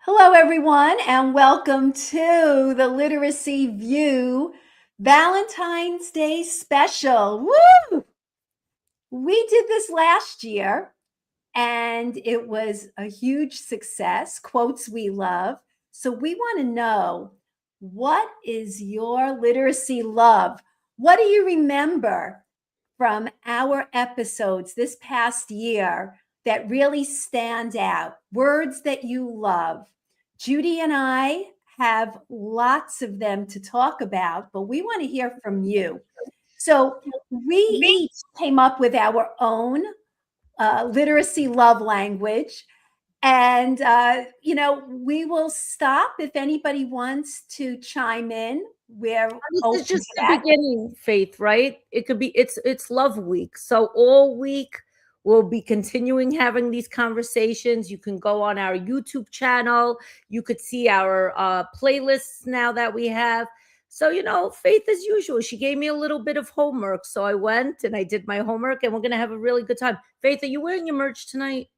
Hello, everyone, and welcome to the Literacy View Valentine's Day special. Woo! We did this last year, and it was a huge success. Quotes we love. So we want to know, what is your literacy love? What do you remember from our episodes this past year that really stand out? Words that you love. Judy and I have lots of them to talk about, but we want to hear from you. So we each came up with our own literacy love language. And, we will stop if anybody wants to chime in. We're This open is just to the that. beginning, Faith, right? It could be it's love week. So all week we'll be continuing having these conversations. You can go on our YouTube channel. You could see our playlists now that we have. So, Faith, as usual, she gave me a little bit of homework. So I went and I did my homework, and we're going to have a really good time. Faith, are you wearing your merch tonight?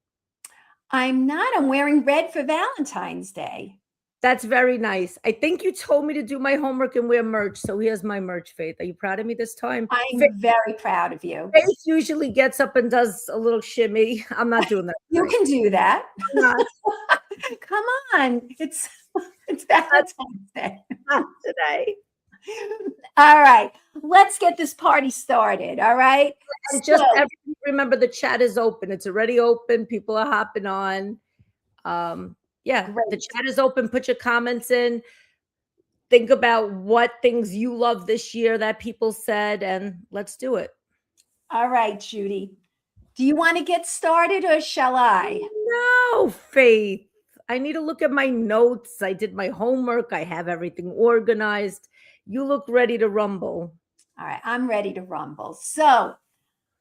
I'm not. I'm wearing red for Valentine's Day. That's very nice. I think you told me to do my homework and wear merch. So here's my merch, Faith. Are you proud of me this time? I'm very proud of you. Faith usually gets up and does a little shimmy. I'm not doing that. You can do that. Come on. It's Valentine's Day. Not today. All right. Let's get this party started. All right. And just everybody remember, the chat is open. It's already open. People are hopping on. The chat is open. Put your comments in. Think about what things you love this year that people said, and let's do it. All right, Judy. Do you want to get started or shall I? No, Faith. I need to look at my notes. I did my homework. I have everything organized. You look ready to rumble. All right, I'm ready to rumble. So,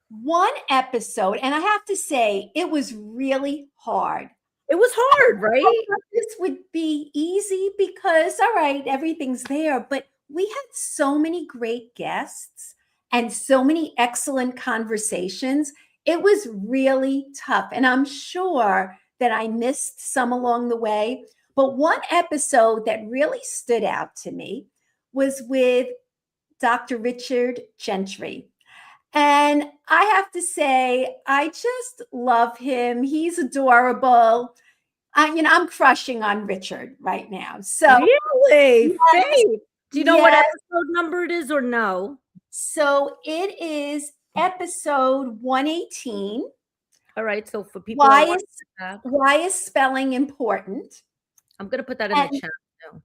one episode, and I have to say, it was really hard. It was hard, right? This would be easy because, all right, everything's there, but we had so many great guests and so many excellent conversations. It was really tough. And I'm sure that I missed some along the way. But one episode that really stood out to me was with Dr. Richard Gentry. And I have to say, I just love him. He's adorable. I'm crushing on Richard right now. So really, yes, Faith, do you know what episode number it is or no? So it is episode 118. All right. So for people, why is spelling important? I'm going to put that in the chat now.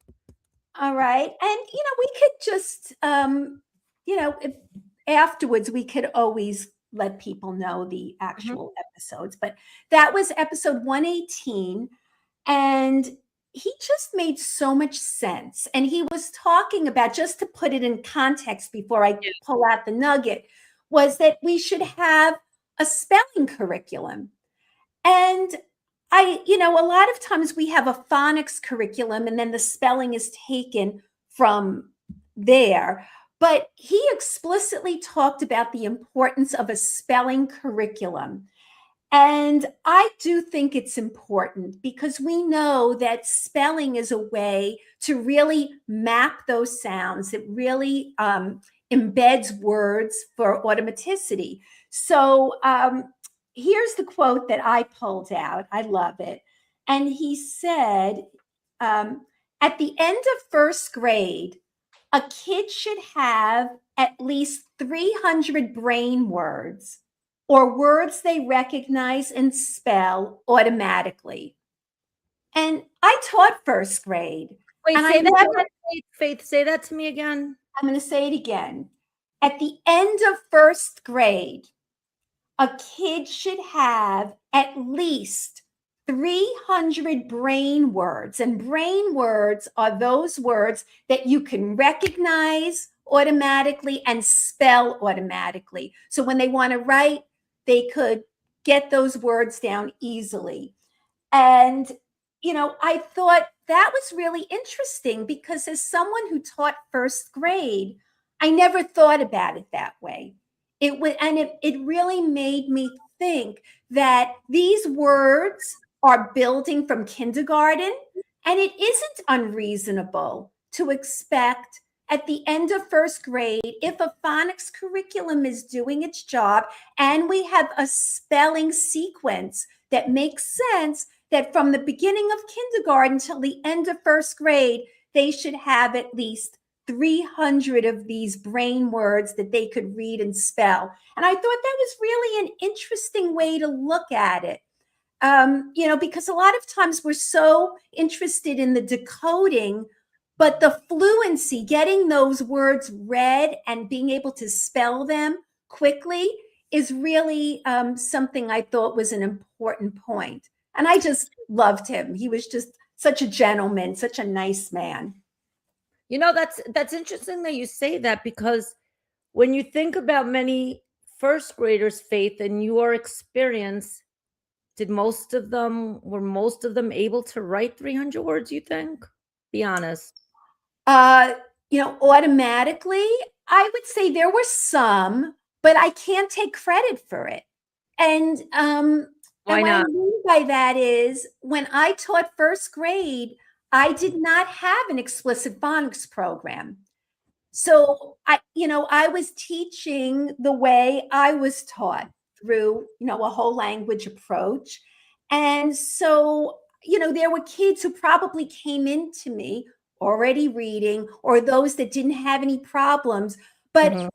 All right, and we could just, if afterwards we could always let people know the actual episodes. But that was episode 118, and he just made so much sense. And he was talking about, just to put it in context before I pull out the nugget, was that we should have a spelling curriculum. And a lot of times we have a phonics curriculum and then the spelling is taken from there. But he explicitly talked about the importance of a spelling curriculum. And I do think it's important because we know that spelling is a way to really map those sounds. It really embeds words for automaticity. So here's the quote that I pulled out. I love it. And he said, at the end of first grade, a kid should have at least 300 brain words, or words they recognize and spell automatically. And I taught first grade. Wait, say that, Faith, say that to me again. I'm going to say it again. At the end of first grade, a kid should have at least 300 brain words. And brain words are those words that you can recognize automatically and spell automatically. So when they want to write, they could get those words down easily. And, I thought that was really interesting because as someone who taught first grade, I never thought about it that way. It really made me think that these words are building from kindergarten And it isn't unreasonable to expect at the end of first grade, if a phonics curriculum is doing its job and we have a spelling sequence that makes sense, that from the beginning of kindergarten till the end of first grade, they should have at least 300 of these brain words that they could read and spell. And I thought that was really an interesting way to look at it. Because a lot of times we're so interested in the decoding, but the fluency, getting those words read and being able to spell them quickly is really something I thought was an important point. And I just loved him. He was just such a gentleman, such a nice man. That's interesting that you say that, because when you think about many first graders, Faith, and your experience, were most of them able to write 300 words, you think? Be honest. Automatically, I would say there were some, but I can't take credit for it. And Why what not? I mean by that is, when I taught first grade, I did not have an explicit phonics program. So I was teaching the way I was taught, through, a whole language approach. And so, there were kids who probably came into me already reading, or those that didn't have any problems. But I don't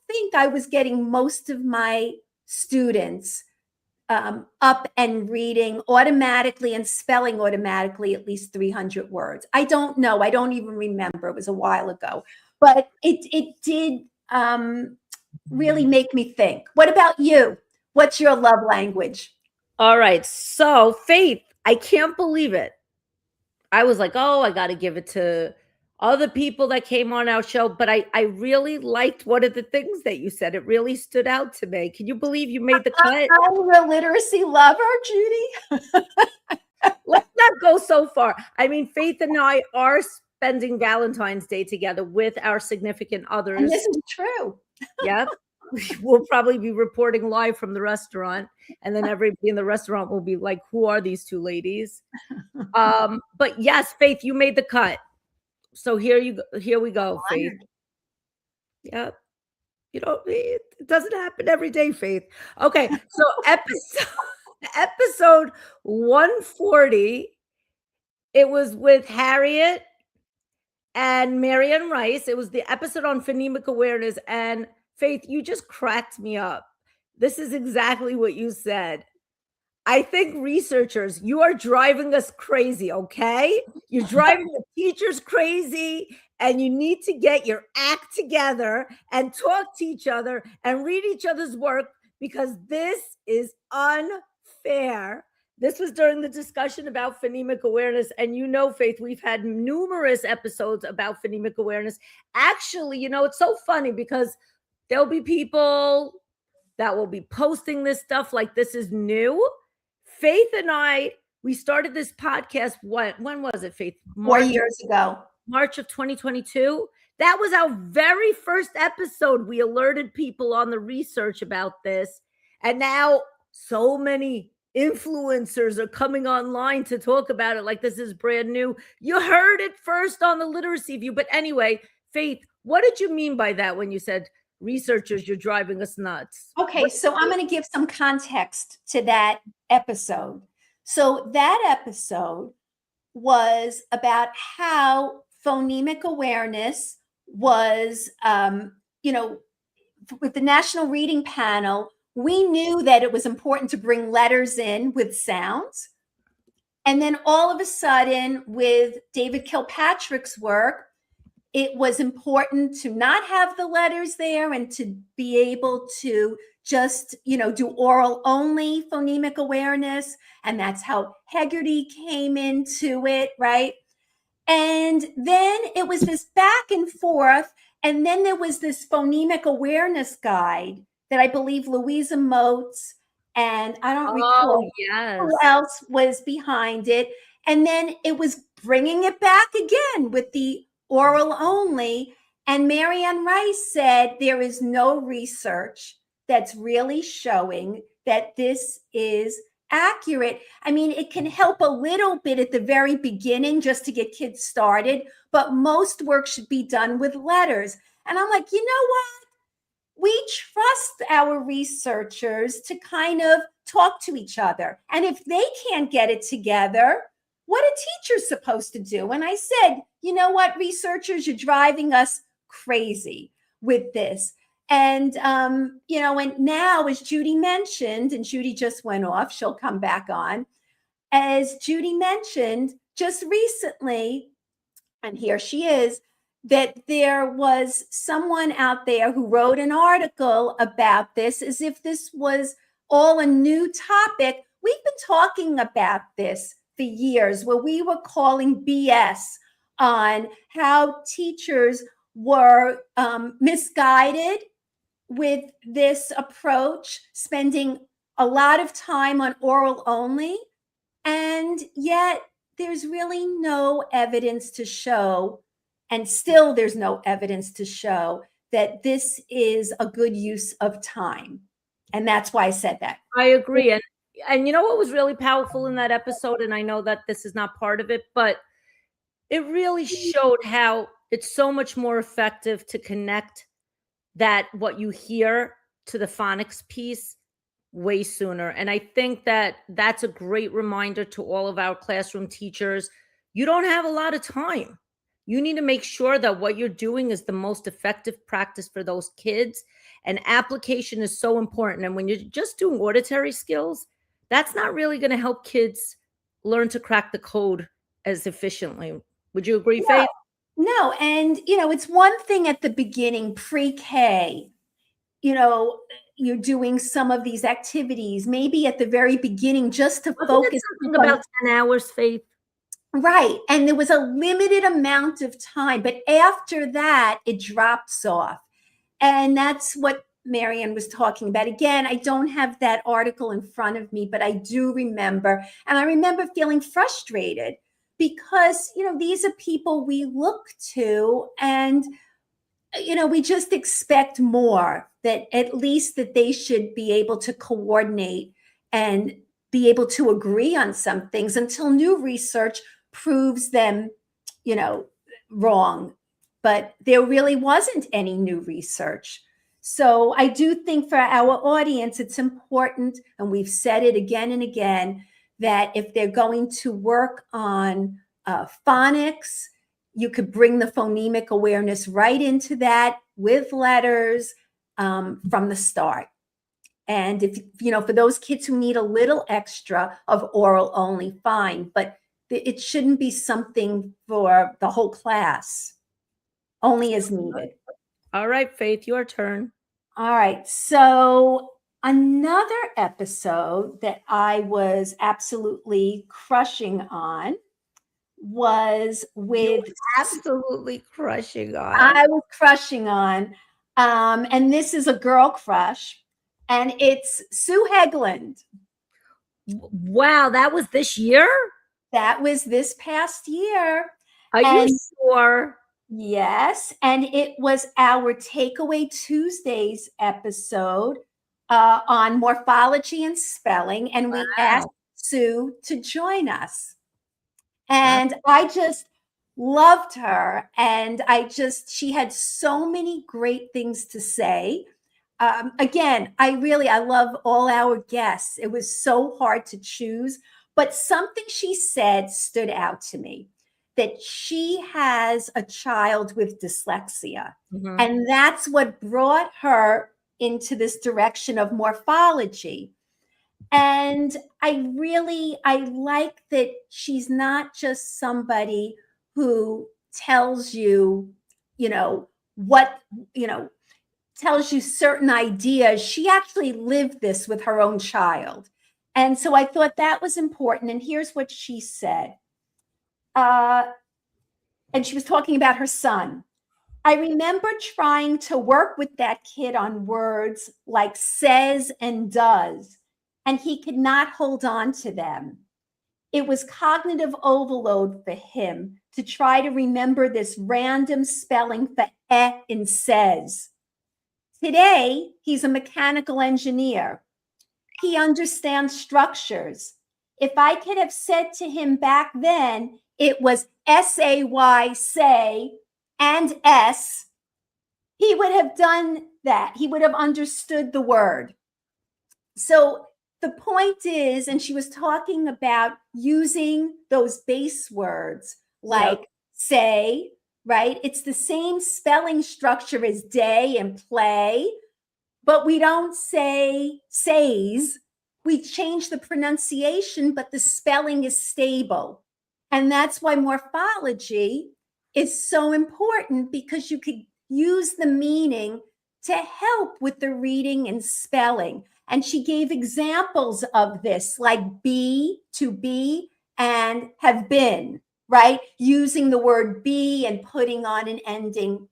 think I was getting most of my students up and reading automatically and spelling automatically at least 300 words. I don't know. I don't even remember. It was a while ago. But it did really make me think. What about you? What's your love language? All right. So, Faith, I can't believe it. I was like, oh, I got to give it to other people that came on our show. But I really liked one of the things that you said. It really stood out to me. Can you believe you made the cut? I'm a literacy lover, Judy. Let's not go so far. I mean, Faith and I are spending Valentine's Day together with our significant others. And this is true. Yep. We'll probably be reporting live from the restaurant, and then everybody in the restaurant will be like, who are these two ladies? But yes, Faith, you made the cut. So here we go, Faith. Yep. It doesn't happen every day, Faith. Okay. So episode 140, it was with Harriet and Marianne Rice. It was the episode on phonemic awareness. And Faith, you just cracked me up. This is exactly what you said. I think researchers, you are driving us crazy, okay? You're driving the teachers crazy, and you need to get your act together and talk to each other and read each other's work, because this is unfair. This was during the discussion about phonemic awareness. And Faith, we've had numerous episodes about phonemic awareness. Actually, it's so funny, because there'll be people that will be posting this stuff like this is new. Faith and I, we started this podcast, when was it, Faith? 4 years ago. March of 2022. That was our very first episode. We alerted people on the research about this. And now so many influencers are coming online to talk about it like this is brand new. You heard it first on the Literacy View. But anyway, Faith, what did you mean by that when you said, researchers, you're driving us nuts? Okay, so I'm going to give some context to that episode. So that episode was about how phonemic awareness was, with the National Reading Panel, we knew that it was important to bring letters in with sounds. And then all of a sudden, with David Kilpatrick's work, it was important to not have the letters there and to be able to just, do oral only phonemic awareness. And that's how Hegarty came into it, right? And then it was this back and forth. And then there was this phonemic awareness guide that I believe Louisa Moats, and I don't recall who else was behind it. And then it was bringing it back again with the oral only. And Marianne Rice said there is no research that's really showing that this is accurate. I mean, it can help a little bit at the very beginning just to get kids started, but most work should be done with letters. And I'm like, you know what? We trust our researchers to kind of talk to each other. And if they can't get it together, what are teachers supposed to do? And I said, you know what, researchers, you're driving us crazy with this. And, you know, and now, as Judy mentioned, and Judy just went off, she'll come back on. As Judy mentioned, just recently, and here she is, that there was someone out there who wrote an article about this as if this was all a new topic. We've been talking about this for years, where we were calling BS on how teachers were misguided with this approach, spending a lot of time on oral only, and yet there's really no evidence to show, and still there's no evidence to show that this is a good use of time. And that's why I said that. I agree. And you know what was really powerful in that episode? And I know that this is not part of it, but it really showed how it's so much more effective to connect that what you hear to the phonics piece way sooner. And I think that that's a great reminder to all of our classroom teachers. You don't have a lot of time. You need to make sure that what you're doing is the most effective practice for those kids. And application is so important. And when you're just doing auditory skills, that's not really going to help kids learn to crack the code as efficiently. Would you agree, Faith? No. And, you know, it's one thing at the beginning, pre-K, you know, you're doing some of these activities, maybe at the very beginning, just to focus. Something about 10 hours, Faith. Right. And there was a limited amount of time, but after that, it drops off. And that's what Marianne was talking about. Again, I don't have that article in front of me, but I do remember. And I remember feeling frustrated because, you know, these are people we look to, and, you know, we just expect more, that at least that they should be able to coordinate and be able to agree on some things until new research proves them, you know, wrong. But there really wasn't any new research. So I do think for our audience, it's important, and we've said it again and again, that if they're going to work on phonics, you could bring the phonemic awareness right into that with letters from the start. And if, you know, for those kids who need a little extra of oral only, fine, but it shouldn't be something for the whole class, only as needed. All right, Faith, your turn. All right. So another episode that I was absolutely crushing on was with absolutely crushing on. I was crushing on. And this is a girl crush, and it's Sue Hegland. Wow, that was this year? That was this past year. Are you sure? Yes. And it was our Takeaway Tuesdays episode on morphology and spelling. And we asked Sue to join us. And I just loved her. And she had so many great things to say. Again, I love all our guests. It was so hard to choose, but something she said stood out to me, that she has a child with dyslexia. Mm-hmm. And that's what brought her into this direction of morphology. And I like that she's not just somebody who tells you, tells you certain ideas. She actually lived this with her own child. And so I thought that was important. And here's what she said. And she was talking about her son. I remember trying to work with that kid on words like says and does, and he could not hold on to them. It was cognitive overload for him to try to remember this random spelling for in says. Today, he's a mechanical engineer. He understands structures. If I could have said to him back then, it was S-A-Y, say, and S, he would have done that. He would have understood the word. So the point is, and she was talking about using those base words like say, right? It's the same spelling structure as day and play, but we don't say says. We change the pronunciation, but the spelling is stable. And that's why morphology is so important, because you could use the meaning to help with the reading and spelling. And she gave examples of this, like be, to be, and have been, right? Using the word be and putting on an ending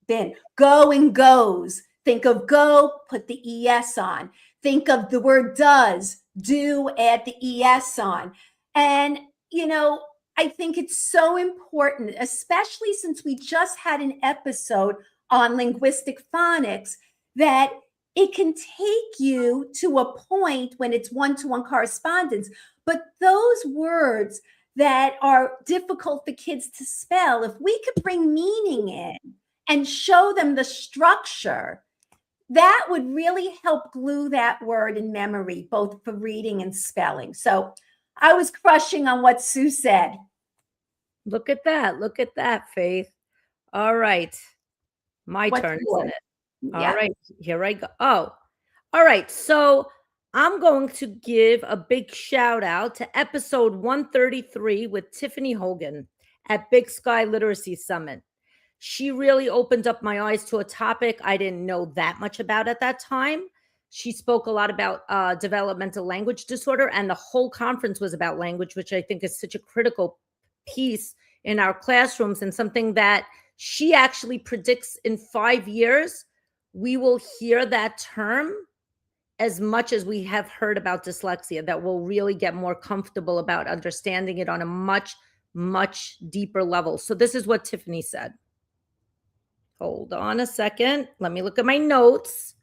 been. Go and goes. Think of go, put the ES on. Think of the word does, do, add the ES on. And, you know, I think it's so important, especially since we just had an episode on linguistic phonics, that it can take you to a point when it's one-to-one correspondence. But those words that are difficult for kids to spell, if we could bring meaning in and show them the structure, that would really help glue that word in memory, both for reading and spelling. So I was crushing on what Sue said. Look at that. Look at that, Faith. All right. My turn, isn't it? Yeah. All right. Here I go. Oh, all right. So I'm going to give a big shout out to episode 133 with Tiffany Hogan at Big Sky Literacy Summit. She really opened up my eyes to a topic I didn't know that much about at that time. She spoke a lot about developmental language disorder, and the whole conference was about language, which I think is such a critical piece in our classrooms, and something that she actually predicts in 5 years, we will hear that term as much as we have heard about dyslexia, that we'll really get more comfortable about understanding it on a much, much deeper level. So this is what Tiffany said. Hold on a second. Let me look at my notes.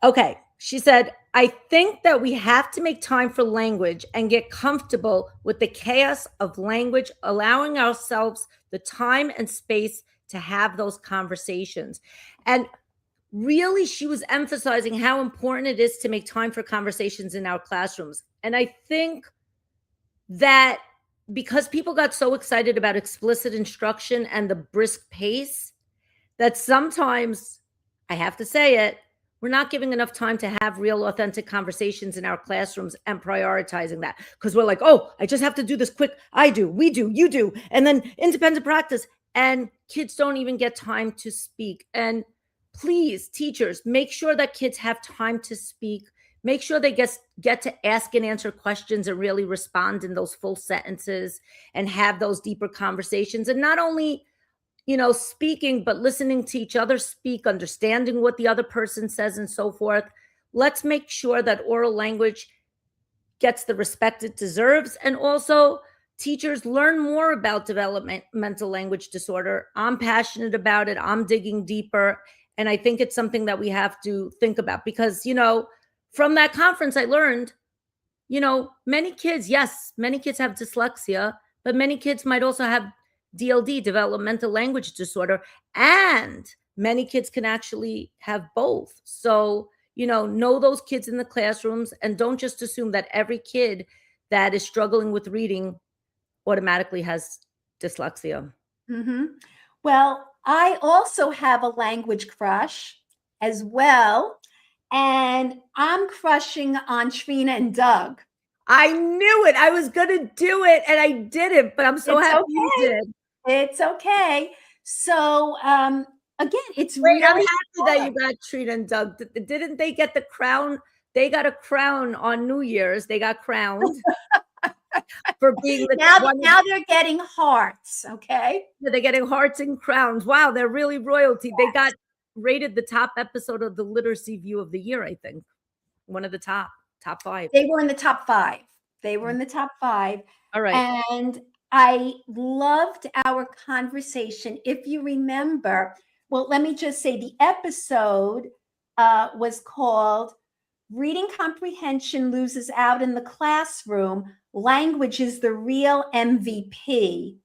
Okay. She said, I think that we have to make time for language and get comfortable with the chaos of language, allowing ourselves the time and space to have those conversations. And really, she was emphasizing how important it is to make time for conversations in our classrooms. And I think that because people got so excited about explicit instruction and the brisk pace, that sometimes, I have to say it, we're not giving enough time to have real, authentic conversations in our classrooms and prioritizing that, because we're like, oh, I just have to do this quick. I do, we do, you do. And then independent practice. And kids don't even get time to speak. And please, teachers, make sure that kids have time to speak. Make sure they get to ask and answer questions and really respond in those full sentences and have those deeper conversations. And not only speaking, but listening to each other speak, understanding what the other person says, and so forth. Let's make sure that oral language gets the respect it deserves. And also, teachers, learn more about developmental language disorder. I'm passionate about it. I'm digging deeper. And I think it's something that we have to think about, because, from that conference, I learned, many kids have dyslexia, but many kids might also have DLD, developmental language disorder, and many kids can actually have both. So, know those kids in the classrooms, and don't just assume that every kid that is struggling with reading automatically has dyslexia. Mm-hmm. Well, I also have a language crush as well, and I'm crushing on Trina and Doug. I knew it. I was going to do it, and I didn't, but I'm so happy you did. It's okay. So, again, it's Wait, really I'm happy that you got Trina and Doug. Didn't they get the crown? They got a crown on New Year's. They got crowned for being the now they're getting hearts. Okay, they're getting hearts and crowns. Wow, they're really royalty. Yes. They got rated the top episode of the Literacy View of the year. I think one of the top 5. They were in the top 5. All right, and I loved our conversation. If you remember, well, let me just say the episode was called reading comprehension loses out in the classroom. Language is the real MVP,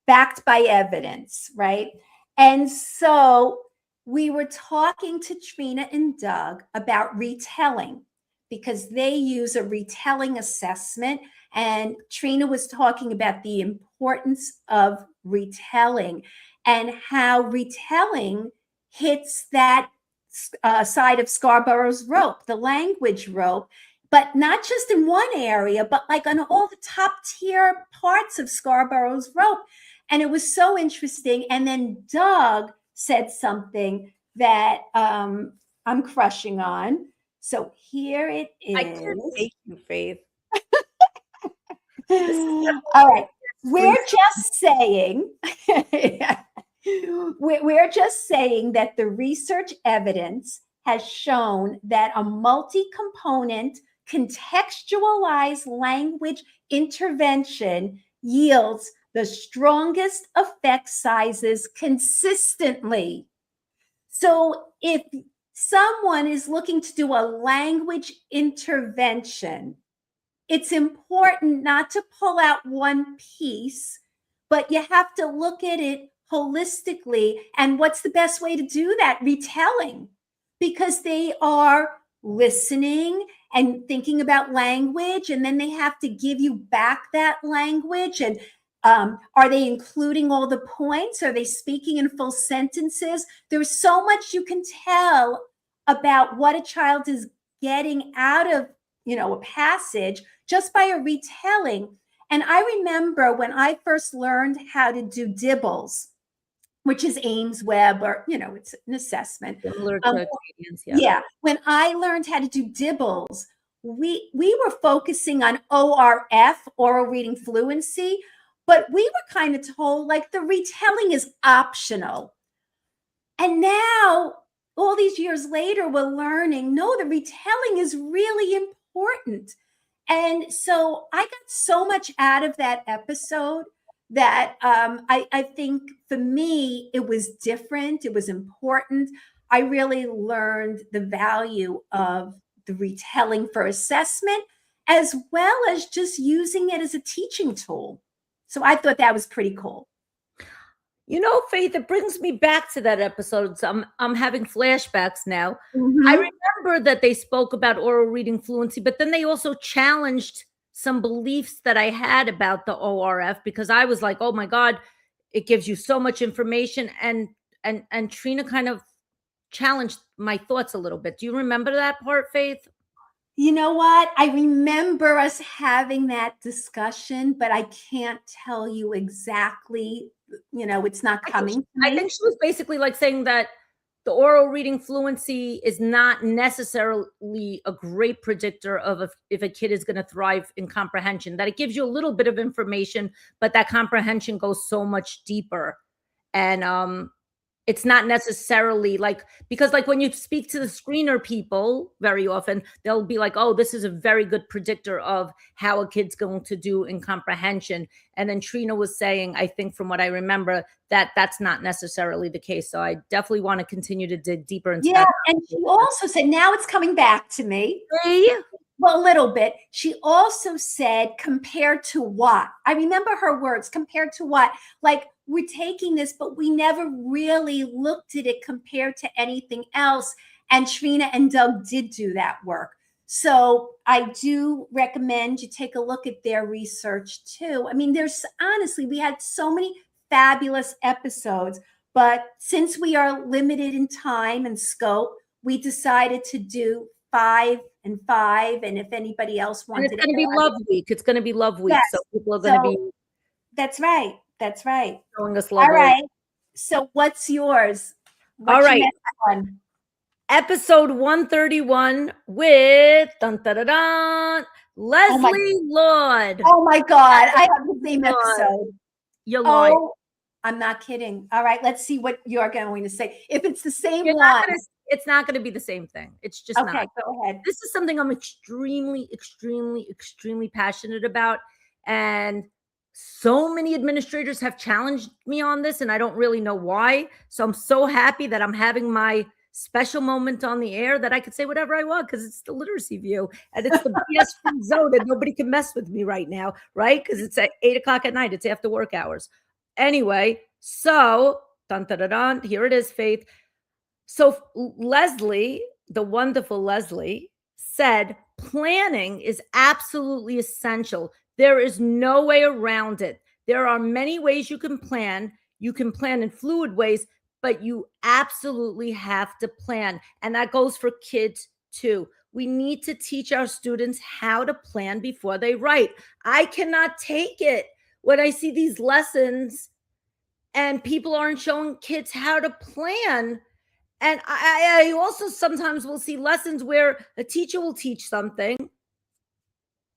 backed by evidence, right? And so we were talking to Trina and Doug about retelling because they use a retelling assessment. And Trina was talking about the importance of retelling and how retelling hits that side of Scarborough's rope, the language rope, but not just in one area, but like on all the top tier parts of Scarborough's rope. And it was so interesting. And then Doug said something that I'm crushing on. So here it is. I can't take you, Faith. All right. We're just saying, we're just saying that the research evidence has shown that a multi-component contextualized language intervention yields the strongest effect sizes consistently. So if someone is looking to do a language intervention, it's important not to pull out one piece, but you have to look at it holistically. And what's the best way to do that? Retelling, because they are listening and thinking about language, and then they have to give you back that language. And are they including all the points? Are they speaking in full sentences? There's so much you can tell about what a child is getting out of, a passage just by a retelling. And I remember when I first learned how to do dibbles, which is Ames Web, or, it's an assessment. Similar to Canadians, yeah. When I learned how to do dibbles, we were focusing on ORF, oral reading fluency, but we were kind of told like the retelling is optional. And now, all these years later, we're learning, no, the retelling is really important. And so I got so much out of that episode that I think for me, it was different. It was important. I really learned the value of the retelling for assessment, as well as just using it as a teaching tool. So I thought that was pretty cool. Faith, it brings me back to that episode. So I'm having flashbacks now. Mm-hmm. I remember that they spoke about oral reading fluency, but then they also challenged some beliefs that I had about the ORF, because I was like, oh my God, it gives you so much information. And Trina kind of challenged my thoughts a little bit. Do you remember that part, Faith? You know what? I remember us having that discussion, but I can't tell you exactly, it's not coming to me. I think she was basically like saying that the oral reading fluency is not necessarily a great predictor of if a kid is going to thrive in comprehension, that it gives you a little bit of information, but that comprehension goes so much deeper. And it's not necessarily because when you speak to the screener people, very often they'll be like, oh, this is a very good predictor of how a kid's going to do in comprehension. And then Trina was saying, I think from what I remember, that that's not necessarily the case. So I definitely want to continue to dig deeper into that. And she also said, now it's coming back to me. Hey. Well, a little bit. She also said, compared to what? I remember her words, compared to what? Like, we're taking this, but we never really looked at it compared to anything else. And Trina and Doug did do that work. So I do recommend you take a look at their research too. I mean, honestly, we had so many fabulous episodes, but since we are limited in time and scope, we decided to do 5 and 5. And if anybody else wanted, it's going to be Love Week. It's going to be Love Week. Yes. So people are going to be. That's right. That's right. Showing us love. All right. So what's yours? All right. Episode 131 with Leslie Lord. Oh my God. I have the same episode. You're lying. Oh, I'm not kidding. All right. Let's see what you're going to say. If it's the same one. It's not going to be the same thing. It's just not. Okay, go ahead. This is something I'm extremely, extremely, extremely passionate about. And so many administrators have challenged me on this, and I don't really know why. So I'm so happy that I'm having my special moment on the air that I could say whatever I want because it's the Literacy View and it's the BS free zone and nobody can mess with me right now, right? Because it's at 8 o'clock at night. It's after work hours. Anyway, so dun, dun, dun, dun, here it is, Faith. So Leslie, the wonderful Leslie, said planning is absolutely essential. There is no way around it. There are many ways you can plan. You can plan in fluid ways, but you absolutely have to plan. And that goes for kids too. We need to teach our students how to plan before they write. I cannot take it when I see these lessons and people aren't showing kids how to plan. And I also sometimes will see lessons where a teacher will teach something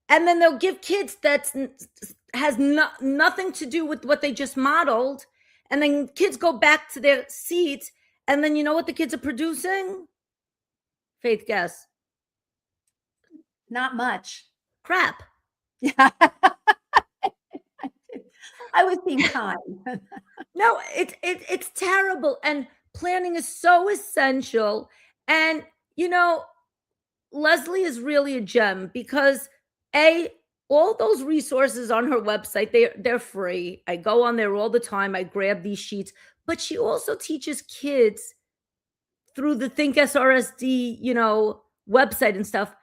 and then they'll give kids that has nothing to do with what they just modeled. And then kids go back to their seats. And then you know what the kids are producing? Faith, guess. Not much. Crap. Yeah. I was being kind. No, it's terrible. And planning is so essential. And, you know, Leslie is really a gem because all those resources on her website, they're free. I go on there all the time. I grab these sheets, but she also teaches kids through the Think SRSD, website and stuff.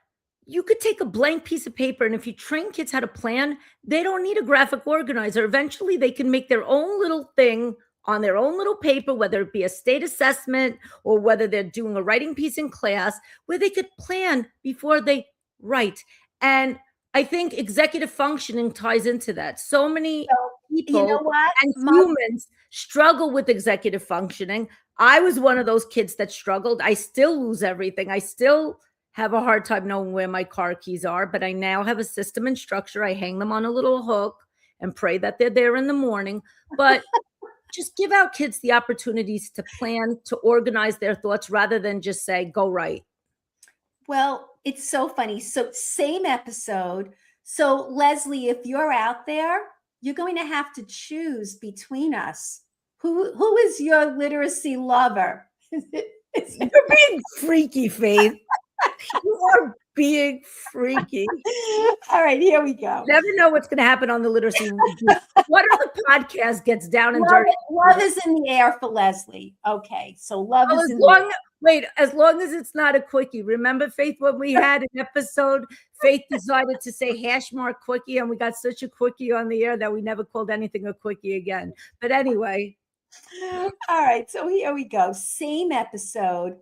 You could take a blank piece of paper, and if you train kids how to plan, they don't need a graphic organizer. Eventually, they can make their own little thing on their own little paper, whether it be a state assessment or whether they're doing a writing piece in class, where they could plan before they write. And I think executive functioning ties into that. So many people you know what? and humans struggle with executive functioning. I was one of those kids that struggled. I still lose everything. I still have a hard time knowing where my car keys are, but I now have a system and structure. I hang them on a little hook and pray that they're there in the morning. But just give our kids the opportunities to plan, to organize their thoughts rather than just say, go write. Well, it's so funny. So same episode. So Leslie, if you're out there, you're going to have to choose between us. Who is your literacy lover? You're being freaky, Faith. You are being freaky. All right, here we go. Never know what's going to happen on the Literacy. What other podcast gets down and dirty? Love is in the air for Leslie. Okay, so love is in the air. Wait, as long as it's not a quickie. Remember, Faith, when we had an episode, Faith decided to say # quickie, and we got such a quickie on the air that we never called anything a quickie again. But anyway. All right, so here we go. Same episode.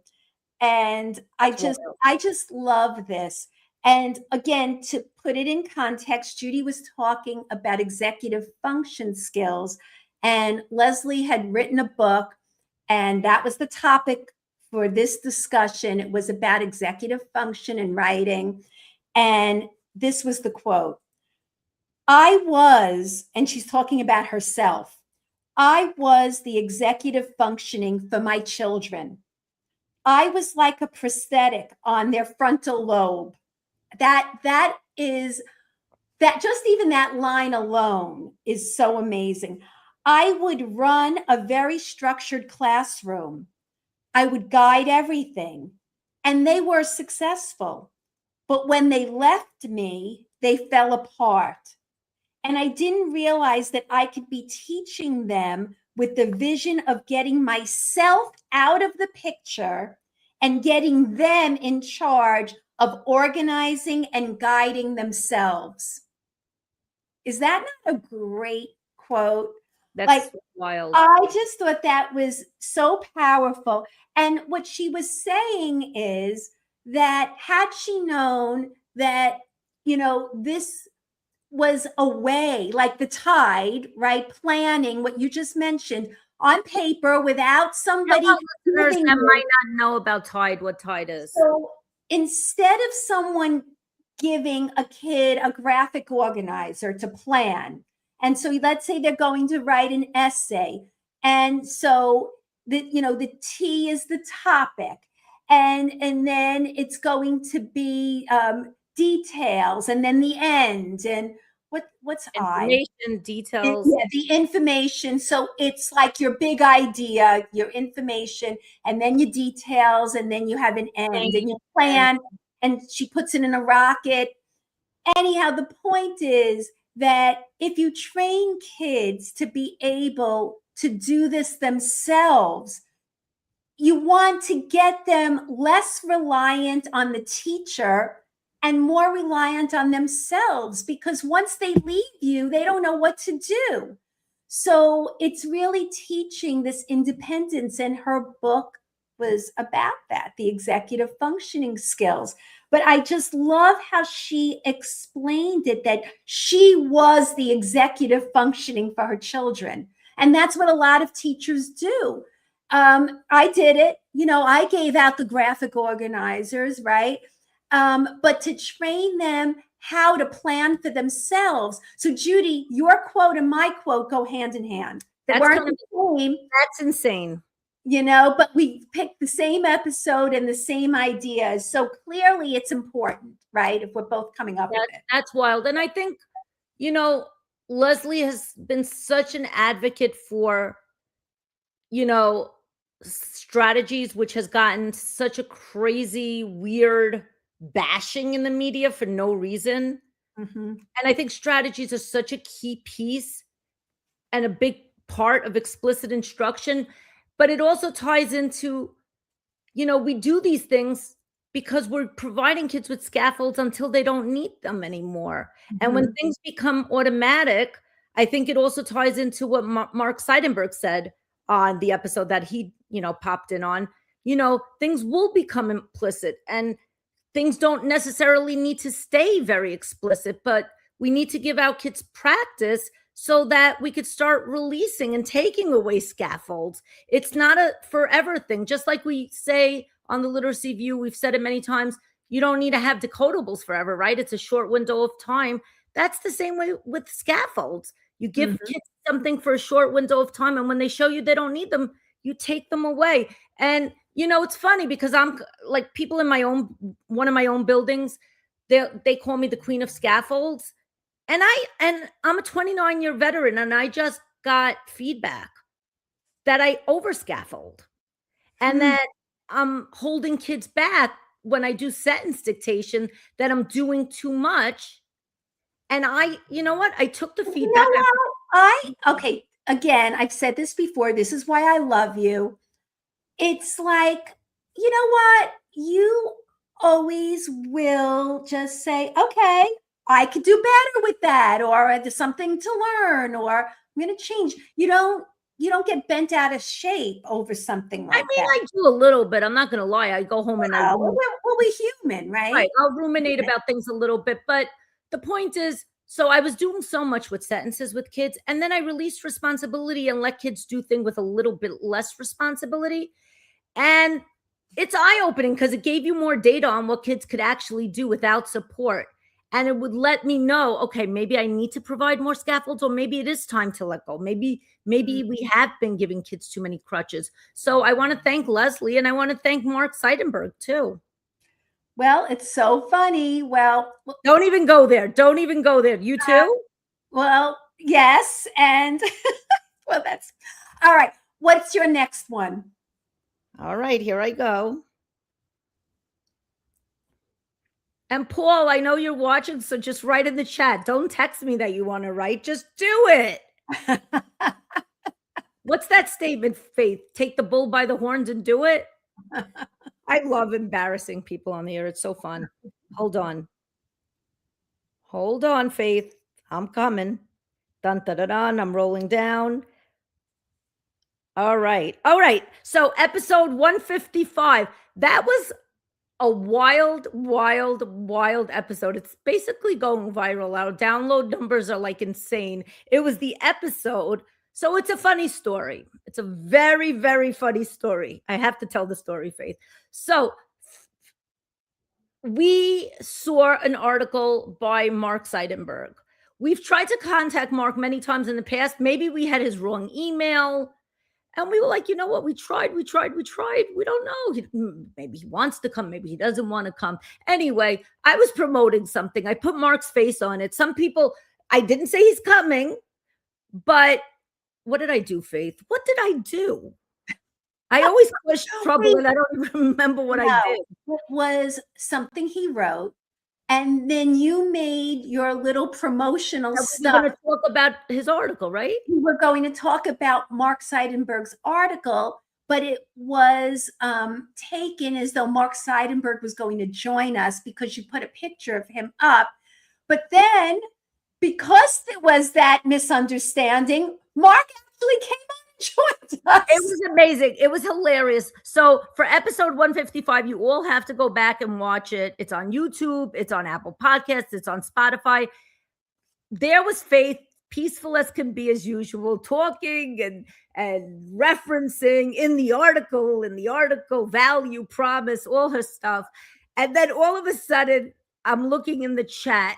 And I just love this. And again, to put it in context, Judy was talking about executive function skills, and Leslie had written a book, and that was the topic for this discussion. It was about executive function and writing. And this was the quote. And she's talking about herself, I was the executive functioning for my children. I was like a prosthetic on their frontal lobe. That just even that line alone is so amazing. I would run a very structured classroom. I would guide everything, and they were successful. But when they left me, they fell apart. And I didn't realize that I could be teaching them with the vision of getting myself out of the picture and getting them in charge of organizing and guiding themselves. Is that not a great quote? That's wild. I just thought that was so powerful. And what she was saying is that had she known that, this was a way, like the tide, right? Planning what you just mentioned on paper without somebody. Listeners that might not know about Tide, what Tide is. So instead of someone giving a kid a graphic organizer to plan, and so let's say they're going to write an essay, and so the T is the topic, and then it's going to be details, and then the end, and what's I? Information, details, Yeah, the information. So it's like your big idea, your information, and then your details, and then you have an end and you and plan, and she puts it in a rocket. Anyhow, the point is that if you train kids to be able to do this themselves, you want to get them less reliant on the teacher and more reliant on themselves, because once they leave you, they don't know what to do. So it's really teaching this independence, and her book was about that, the executive functioning skills. But I just love how she explained it, that she was the executive functioning for her children. And that's what a lot of teachers do. I did it. I gave out the graphic organizers, right? But to train them how to plan for themselves. So, Judy, your quote and my quote go hand in hand. They weren't the same. That's insane. But we picked the same episode and the same ideas. So clearly it's important, right? If we're both coming up with it. That's wild. And I think, Leslie has been such an advocate for, strategies, which has gotten such a crazy, weird bashing in the media for no reason. Mm-hmm. And I think strategies are such a key piece and a big part of explicit instruction. But it also ties into, we do these things because we're providing kids with scaffolds until they don't need them anymore. Mm-hmm. And when things become automatic, I think it also ties into what Mark Seidenberg said on the episode that he, popped in on. Things will become implicit, and things don't necessarily need to stay very explicit, but we need to give our kids practice so that we could start releasing and taking away scaffolds. It's not a forever thing. Just like we say on the Literacy View, we've said it many times, you don't need to have decodables forever, right? It's a short window of time. That's the same way with scaffolds. You give kids something for a short window of time, and when they show you they don't need them, you take them away. And, it's funny because I'm like, people in one of my own buildings, they call me the queen of scaffolds. And I'm a 29-year veteran, and I just got feedback that I over scaffold and that I'm holding kids back when I do sentence dictation, that I'm doing too much. And you know what? I took the feedback. Okay. Again, I've said this before. This is why I love you. It's like, you know what? You always will just say, okay, I could do better with that, or there's something to learn, or I'm going to change. You don't get bent out of shape over something like that. I do a little bit. I'm not going to lie. I go home and we're human, right? Right. I'll ruminate about things a little bit, but the point is, so I was doing so much with sentences with kids, and then I released responsibility and let kids do things with a little bit less responsibility. And it's eye-opening because it gave you more data on what kids could actually do without support. And it would let me know, okay, maybe I need to provide more scaffolds, or maybe it is time to let go. Maybe we have been giving kids too many crutches. So I want to thank Leslie, and I want to thank Mark Seidenberg too. Well, it's so funny. Well, don't even go there. Don't even go there. You too? Well, yes. And well, that's all right. What's your next one? All right, here I go. And Paul, I know you're watching, so just write in the chat. Don't text me that you want to write. Just do it. What's that statement, Faith? Take the bull by the horns and do it? I love embarrassing people on the air. It's so fun. Hold on. Hold on, Faith. I'm coming. Dun, dun, dun, dun. I'm rolling down. All right. All right. So episode 155. That was a wild, wild, wild episode. It's basically going viral. Our download numbers are like insane. It was the episode. So it's a funny story. It's a very, very funny story. I have to tell the story, Faith. So we saw an article by Mark Seidenberg. We've tried to contact Mark many times in the past. Maybe we had his wrong email. And we were like, you know what? We tried. We don't know. Maybe he wants to come. Maybe he doesn't want to come. Anyway, I was promoting something. I put Mark's face on it. Some people, I didn't say he's coming, but what did I do, Faith? What did I do? I always push trouble and I don't even remember what I did. It was something he wrote, and then you made your little promotional We're stuff. going to talk about his article, right? We were going to talk about Mark Seidenberg's article, but it was taken as though Mark Seidenberg was going to join us because you put a picture of him up. But then, because there was that misunderstanding, Mark actually came on and joined us. It was amazing. It was hilarious. So for episode 155, you all have to go back and watch it. It's on YouTube. It's on Apple Podcasts. It's on Spotify. There was Faith, peaceful as can be as usual, talking and referencing in the article, value, promise, all her stuff. And then all of a sudden, I'm looking in the chat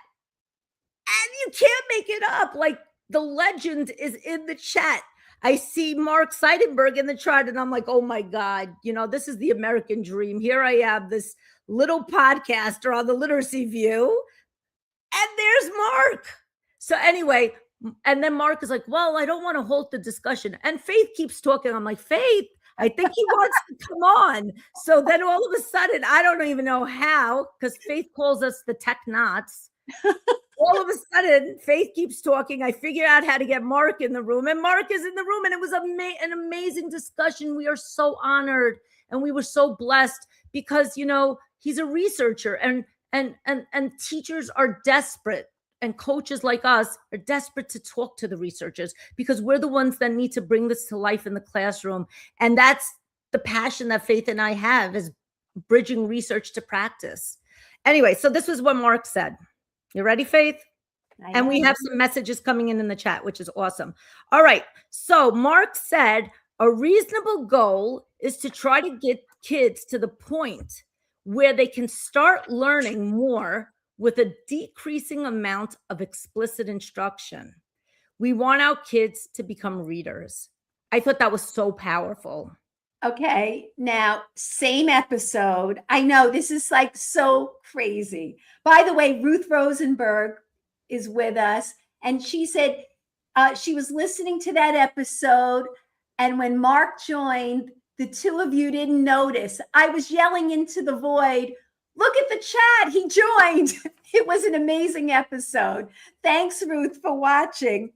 and you can't make it up. Like the legend is in the chat. I see Mark Seidenberg in the chart and I'm like, oh my God, this is the American dream. Here I am, this little podcaster on the Literacy View. And there's Mark. So anyway, and then Mark is like, well, I don't want to halt the discussion. And Faith keeps talking. I'm like, Faith, I think he wants to come on. So then all of a sudden, I don't even know how, because Faith calls us the tech knots. All of a sudden, Faith keeps talking. I figure out how to get Mark in the room, and Mark is in the room, and it was an amazing discussion. We are so honored, and we were so blessed because he's a researcher, and teachers are desperate, and coaches like us are desperate to talk to the researchers because we're the ones that need to bring this to life in the classroom, and that's the passion that Faith and I have, is bridging research to practice. Anyway, so this was what Mark said. You ready, Faith? And we have some messages coming in the chat, which is awesome. All right. So Mark said a reasonable goal is to try to get kids to the point where they can start learning more with a decreasing amount of explicit instruction. We want our kids to become readers. I thought that was so powerful. Okay, now, same episode. I know this is like so crazy. By the way, Ruth Rosenberg is with us, and she said she was listening to that episode, and when Mark joined, the two of you didn't notice. I was yelling into the void, look at the chat, he joined. It was an amazing episode. Thanks, Ruth, for watching.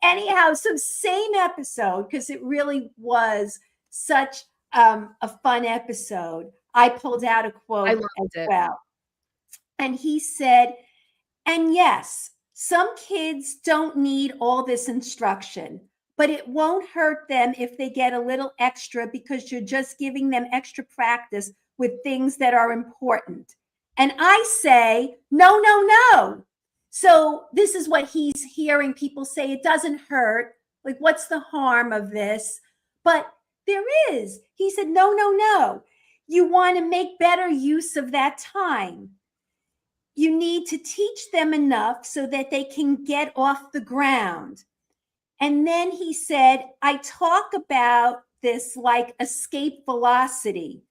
Anyhow, so same episode, because it really was such a fun episode. I pulled out a quote as well. And he said, and yes, some kids don't need all this instruction, but it won't hurt them if they get a little extra because you're just giving them extra practice with things that are important. And I say, no, no, no. So this is what he's hearing people say. It doesn't hurt. Like, what's the harm of this? But there is. He said, no, no, no. You want to make better use of that time. You need to teach them enough so that they can get off the ground. And then he said, I talk about this like escape velocity.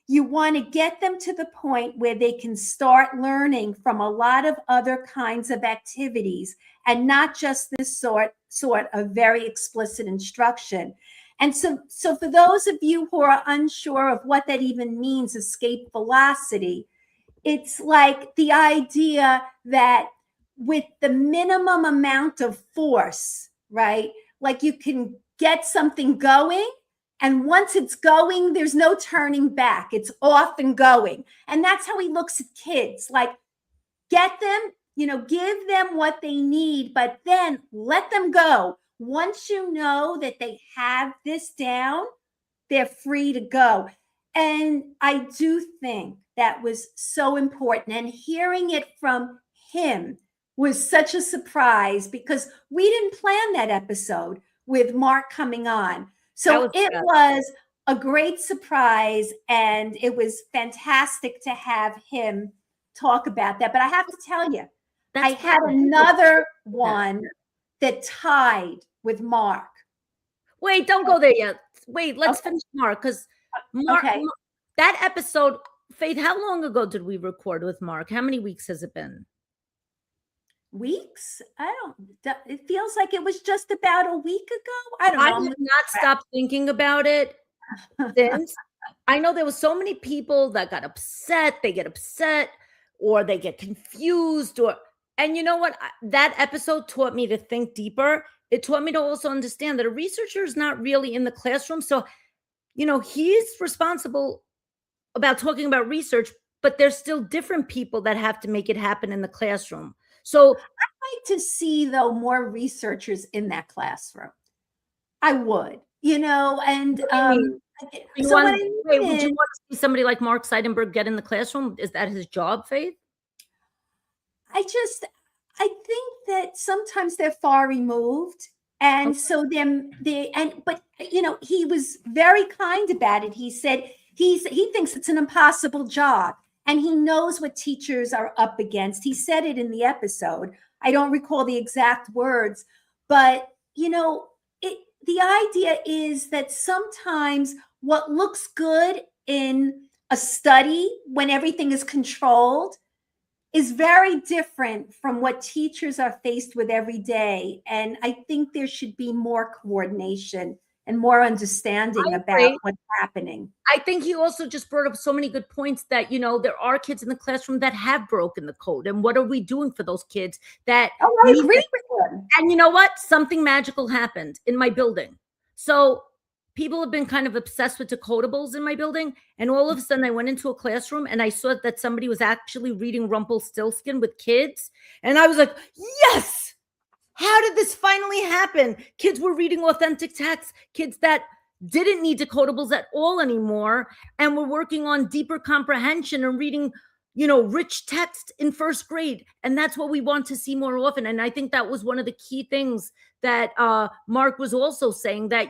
You want to get them to the point where they can start learning from a lot of other kinds of activities and not just this sort of very explicit instruction. And so for those of you who are unsure of what that even means, escape velocity, it's like the idea that with the minimum amount of force, right? Like you can get something going, and once it's going, there's no turning back. It's off and going. And that's how he looks at kids. Like, get them, give them what they need, but then let them go. Once you know that they have this down, they're free to go. And I do think that was so important. And hearing it from him was such a surprise because we didn't plan that episode with Mark coming on. So it was a great surprise, and it was fantastic to have him talk about that. But I have to tell you, I had another one that tied with Mark. Wait, don't go there yet. Wait, let's finish Mark, because Mark, that episode, Faith, how long ago did we record with Mark? How many weeks has it been? weeks. It feels like it was just about a week ago. I don't I know. have not stopped thinking about it since. I know there was so many people that got upset. They get upset or they get confused and you know what? That episode taught me to think deeper. It taught me to also understand that a researcher is not really in the classroom. So, he's responsible about talking about research, but there's still different people that have to make it happen in the classroom. So I'd like to see, though, more researchers in that classroom. I would, and what do you mean? so what I mean Would you is, want to see somebody like Mark Seidenberg get in the classroom? Is that his job, Faith? I think that sometimes they're far removed. And so but he was very kind about it. He said he thinks it's an impossible job and he knows what teachers are up against. He said it in the episode. I don't recall the exact words, but the idea is that sometimes what looks good in a study when everything is controlled is very different from what teachers are faced with every day. And I think there should be more coordination and more understanding about what's happening. I think he also just brought up so many good points that, there are kids in the classroom that have broken the code. And what are we doing for those kids that I agree with him. And you know what? Something magical happened in my building. So people have been kind of obsessed with decodables in my building. And all of a sudden I went into a classroom and I saw that somebody was actually reading Rumpelstiltskin with kids. And I was like, yes, how did this finally happen? Kids were reading authentic text, kids that didn't need decodables at all anymore. And were working on deeper comprehension and reading, rich text in first grade. And that's what we want to see more often. And I think that was one of the key things that Mark was also saying, that,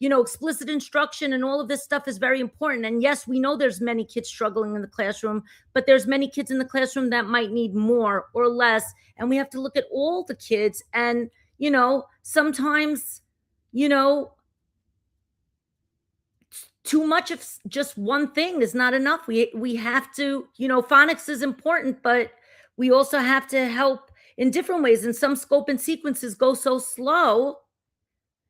explicit instruction and all of this stuff is very important. And yes, we know there's many kids struggling in the classroom, but there's many kids in the classroom that might need more or less. And we have to look at all the kids. And, sometimes, too much of just one thing is not enough. We have to, phonics is important, but we also have to help in different ways. And some scope and sequences go so slow.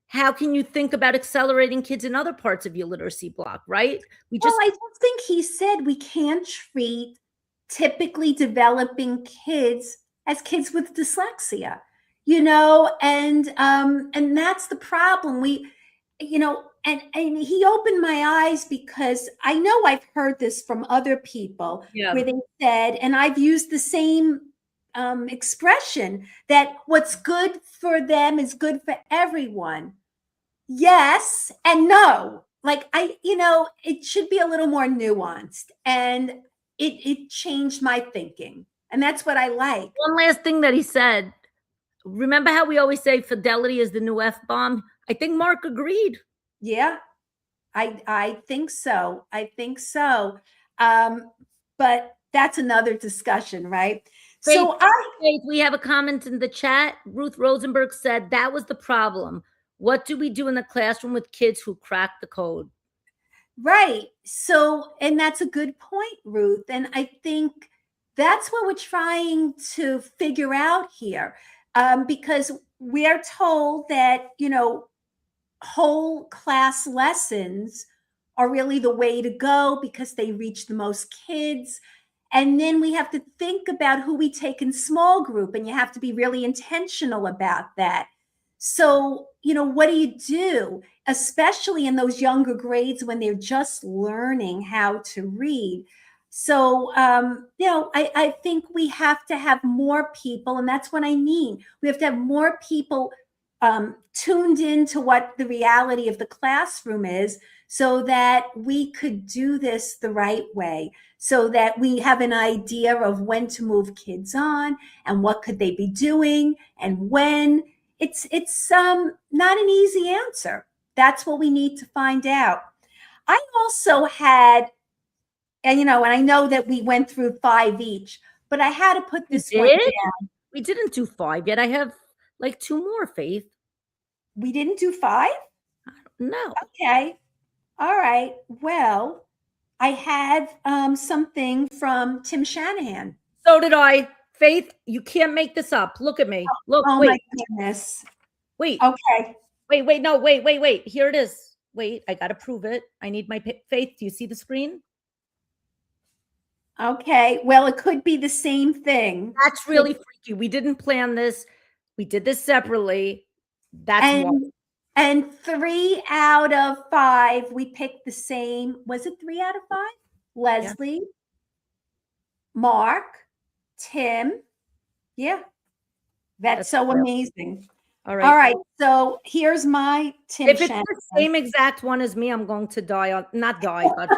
How can you think about accelerating kids in other parts of your literacy block, right? I don't think he said we can't treat typically developing kids as kids with dyslexia, and that's the problem. And he opened my eyes, because I know I've heard this from other people where they said, and I've used the same expression, that what's good for them is good for everyone. Yes and no. Like it should be a little more nuanced, and it changed my thinking. And that's what I like. One last thing that he said. Remember how we always say fidelity is the new F-bomb? I think Mark agreed. Yeah, I think so. But that's another discussion, right? Faith, we have a comment in the chat. Ruth Rosenberg said that was the problem. What do we do in the classroom with kids who crack the code? Right. So, and that's a good point, Ruth. And I think that's what we're trying to figure out here, because we are told that, whole class lessons are really the way to go because they reach the most kids. And then we have to think about who we take in small group, and you have to be really intentional about that. So, what do you do, especially in those younger grades when they're just learning how to read? So, I think we have to have more people, and that's what I mean. We have to have more people tuned into what the reality of the classroom is, so that we could do this the right way, so that we have an idea of when to move kids on and what could they be doing and when. It's not an easy answer. That's what we need to find out. I also had, and I know that we went through 5 each, but I had to put this one down. We didn't do 5 yet. I have like 2 more, Faith. We didn't do 5? No. Okay. All right. Well, I had something from Tim Shanahan. So did I. Faith, you can't make this up. Look at me. Look, Oh my wait, goodness. wait, Okay. wait, no, wait. Here it is. Wait, I got to prove it. I need my Faith. Do you see the screen? Okay. Well, it could be the same thing. That's really freaky. We didn't plan this. We did this separately. That's why. And 3 out of 5, we picked the same. Was it 3 out of 5? Leslie, Mark, Tim. Yeah. That's so amazing. All right. All right. So here's my Tim. If it's the same exact one as me, I'm going to die on, not die, but.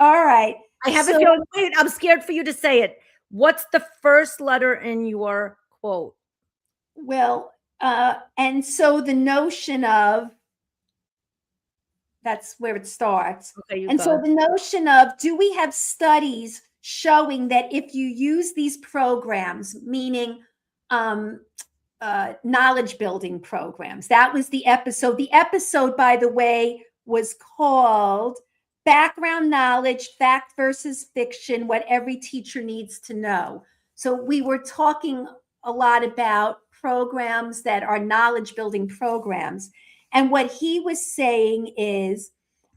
All right. I have a feeling. Wait, I'm scared for you to say it. What's the first letter in your quote? Well, and so the notion of, that's where it starts. Okay, and so the notion of, do we have studies showing that if you use these programs, meaning knowledge building programs, that was the episode. The episode, by the way, was called Background Knowledge, Fact versus Fiction, What Every Teacher Needs to Know. So we were talking a lot about programs that are knowledge building programs. And what he was saying is,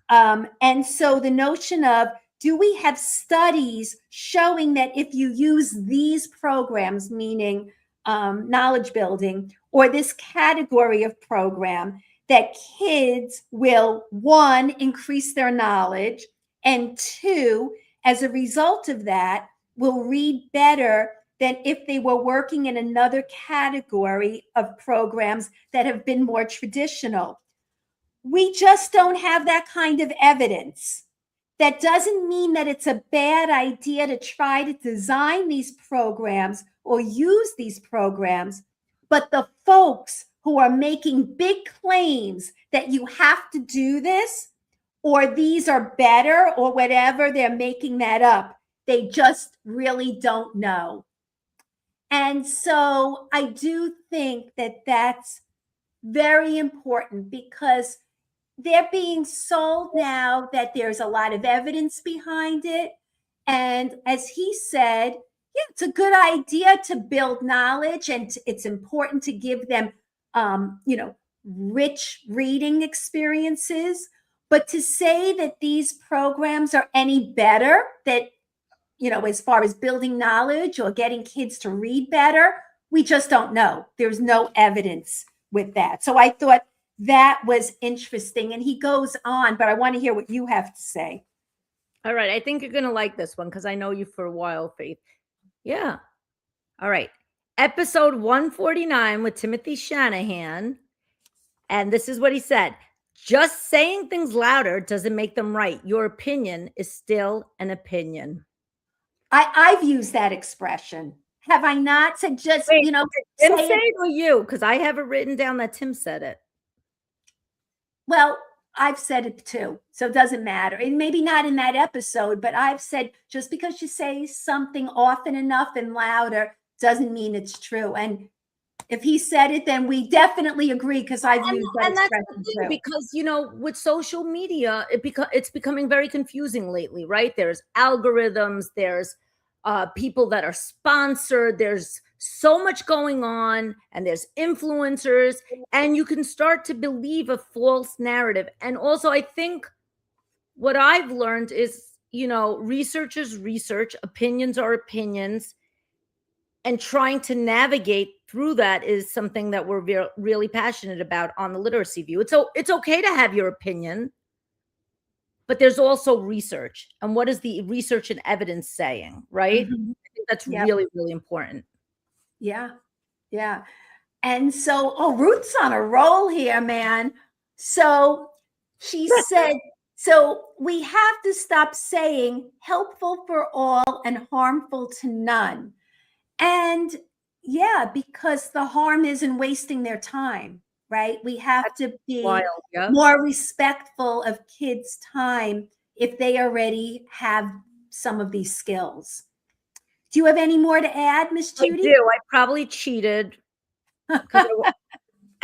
and so the notion of, do we have studies showing that if you use these programs, meaning knowledge building, or this category of program, that kids will, 1, increase their knowledge, and 2, as a result of that, will read better than if they were working in another category of programs that have been more traditional. We just don't have that kind of evidence. That doesn't mean that it's a bad idea to try to design these programs or use these programs, but the folks who are making big claims that you have to do this, or these are better, or whatever, they're making that up. They just really don't know. And so I do think that that's very important, because they're being sold now that there's a lot of evidence behind it. And as he said, yeah, it's a good idea to build knowledge, and it's important to give them, rich reading experiences. But to say that these programs are any better, that, as far as building knowledge or getting kids to read better, we just don't know. There's no evidence with that. So I thought that was interesting. And he goes on, but I want to hear what you have to say. All right. I think you're going to like this one, because I know you for a while, Faith. Yeah. All right. Episode 149 with Timothy Shanahan. And this is what he said. Just saying things louder doesn't make them right. Your opinion is still an opinion. I've used that expression. Have I not said just, Wait, Tim say it or you? Because I have it written down that Tim said it. Well, I've said it too, so it doesn't matter. And maybe not in that episode, but I've said, just because you say something often enough and louder doesn't mean it's true. And if he said it, then we definitely agree, because I've used that expression too. Because, with social media, it's becoming very confusing lately, right? There's algorithms, there's people that are sponsored, there's so much going on, and there's influencers, and you can start to believe a false narrative. And also, I think what I've learned is, researchers research, opinions are opinions, and trying to navigate through that is something that we're really passionate about on the Literacy View. It's okay to have your opinion, but there's also research. And what is the research and evidence saying, right? Mm-hmm. I think that's really, really important. Yeah. Yeah. And so, Ruth's on a roll here, man. So she said, so we have to stop saying helpful for all and harmful to none. And yeah, because the harm isn't wasting their time, right? We have to be more respectful of kids' time if they already have some of these skills. Do you have any more to add, Miss Judy? I do. I probably cheated. I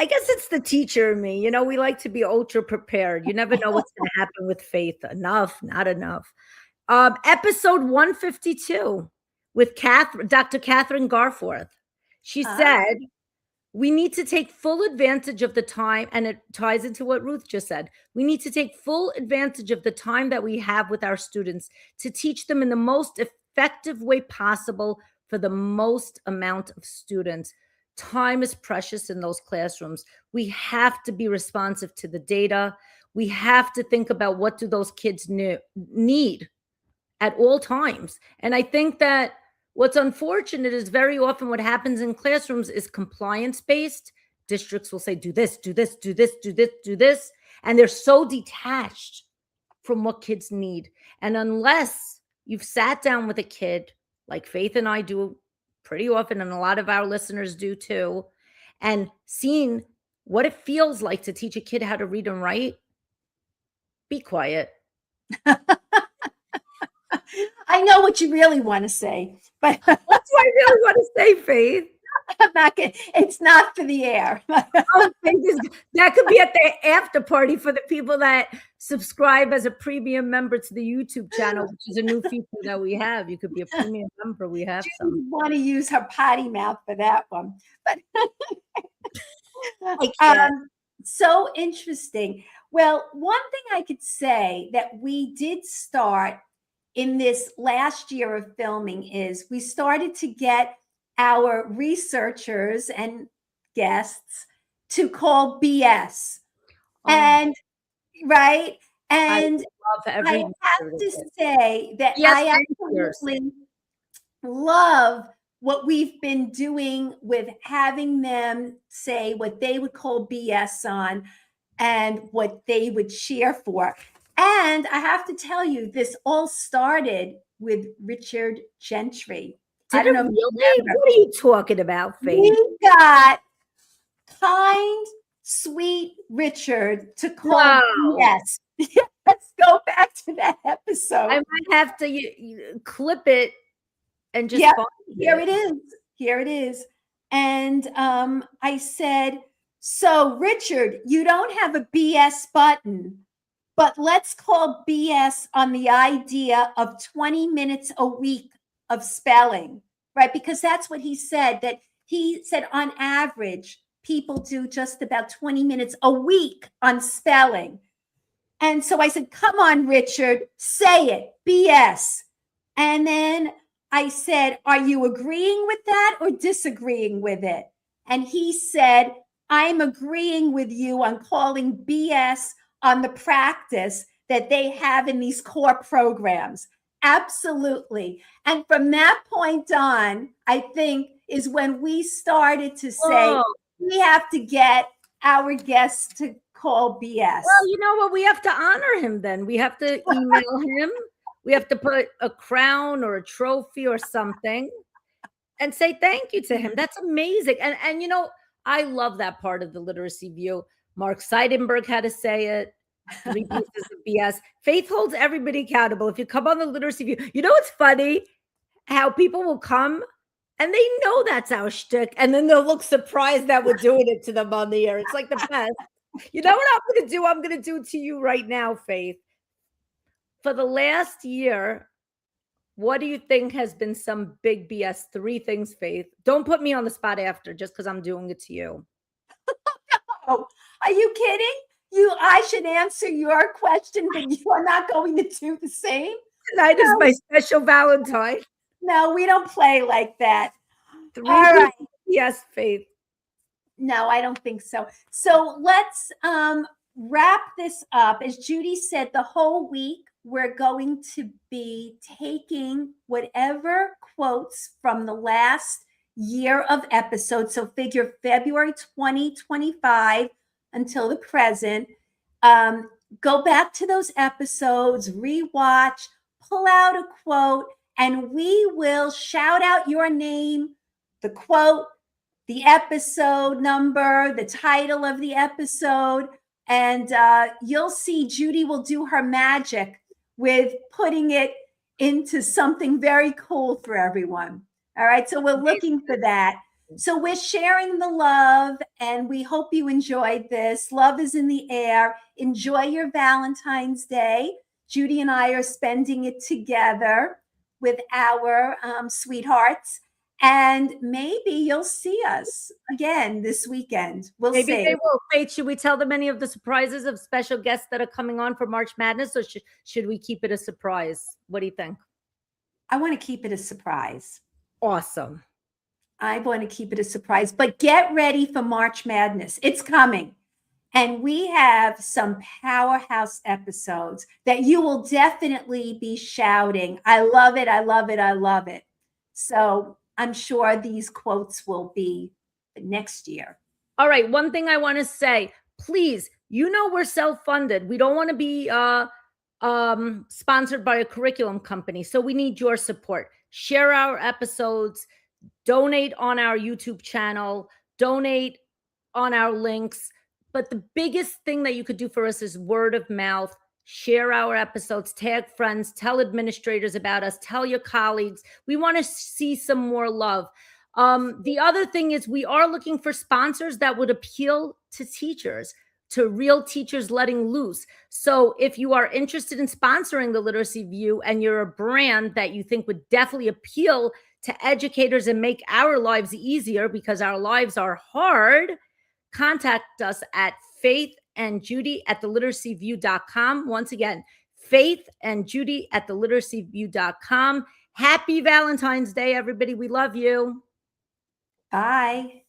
guess it's the teacher in me. We like to be ultra prepared. You never know what's going to happen with Faith. Enough, not enough. Episode 152 with Dr. Catherine Garforth. She said, we need to take full advantage of the time, and it ties into what Ruth just said. We need to take full advantage of the time that we have with our students to teach them in the most effective way possible for the most amount of students. Time is precious in those classrooms. We have to be responsive to the data. We have to think about what do those kids need at all times. And I think that what's unfortunate is very often what happens in classrooms is compliance-based. Districts will say, do this, do this, do this, do this, do this. And they're so detached from what kids need. And unless you've sat down with a kid, like Faith and I do pretty often, and a lot of our listeners do too, and seen what it feels like to teach a kid how to read and write, be quiet. I know what you really want to say, but that's what I really want to say, Faith. I'm not gonna, it's not for the air. That could be at the after party for the people that subscribe as a premium member to the YouTube channel, which is a new feature that we have. You could be a premium member. We have some. Want to use her potty mouth for that one, but so interesting. Well, one thing I could say that we did start in this last year of filming is we started to get our researchers and guests to call BS. And right. And I have to say that I absolutely love what we've been doing with having them say what they would call BS on and what they would cheer for. And I have to tell you, this all started with Richard Gentry. I don't know. Really? What are you talking about, Faith? We got kind, sweet Richard to call BS. Let's go back to that episode. I might have to clip it and just here it is. Here it is. And I said, so Richard, you don't have a BS button, but let's call BS on the idea of 20 minutes a week of spelling, right? Because that's what he said, that he said on average, people do just about 20 minutes a week on spelling. And so I said, come on, Richard, say it, BS. And then I said, are you agreeing with that or disagreeing with it? And he said, I'm agreeing with you on calling BS on the practice that they have in these core programs. Absolutely. And from that point on, I think is when we started to say, we have to get our guests to call BS. Well, you know what? We have to honor him then. We have to email him. We have to put a crown or a trophy or something and say thank you to him. That's amazing. And you know, I love that part of the Literacy View. Mark Seidenberg had to say it. 3 pieces of BS. Faith holds everybody accountable. If you come on the Literacy View, you know what's funny? How people will come and they know that's our shtick, and then they'll look surprised that we're doing it to them on the air. It's like the best. You know what I'm going to do? I'm going to do it to you right now, Faith. For the last year, what do you think has been some big BS? 3 things, Faith. Don't put me on the spot after, just because I'm doing it to you. Oh, are you kidding? I should answer your question, but you are not going to do the same. Tonight is my special Valentine. No, we don't play like that. 3 All right. Yes, Faith. No, I don't think so. So let's wrap this up. As Judy said, the whole week we're going to be taking whatever quotes from the last year of episodes. So figure February 2025 until the present. Go back to those episodes, rewatch, pull out a quote, and we will shout out your name, the quote, the episode number, the title of the episode, and you'll see Judy will do her magic with putting it into something very cool for everyone. All right, so we're looking for that. So we're sharing the love, and we hope you enjoyed this. Love is in the air. Enjoy your Valentine's Day. Judy and I are spending it together. with our sweethearts. And maybe you'll see us again this weekend. We'll Maybe see. they will. Faith, should we tell them any of the surprises of special guests that are coming on for March Madness, or should we keep it a surprise? What do you think? I want to keep it a surprise. Awesome. I want to keep it a surprise, but get ready for March Madness. It's coming. And we have some powerhouse episodes that you will definitely be shouting, I love it, I love it, I love it. So I'm sure these quotes will be next year. All right. One thing I want to say, please, we're self-funded. We don't want to be sponsored by a curriculum company. So we need your support. Share our episodes, donate on our YouTube channel, donate on our links. But the biggest thing that you could do for us is word of mouth. Share our episodes, tag friends, tell administrators about us, tell your colleagues. We want to see some more love. The other thing is we are looking for sponsors that would appeal to teachers, to real teachers letting loose. So if you are interested in sponsoring the Literacy View and you're a brand that you think would definitely appeal to educators and make our lives easier because our lives are hard, contact us at faithandjudy@theliteracyview.com. Once again, faithandjudy@theliteracyview.com. Happy Valentine's Day, everybody. We love you. Bye.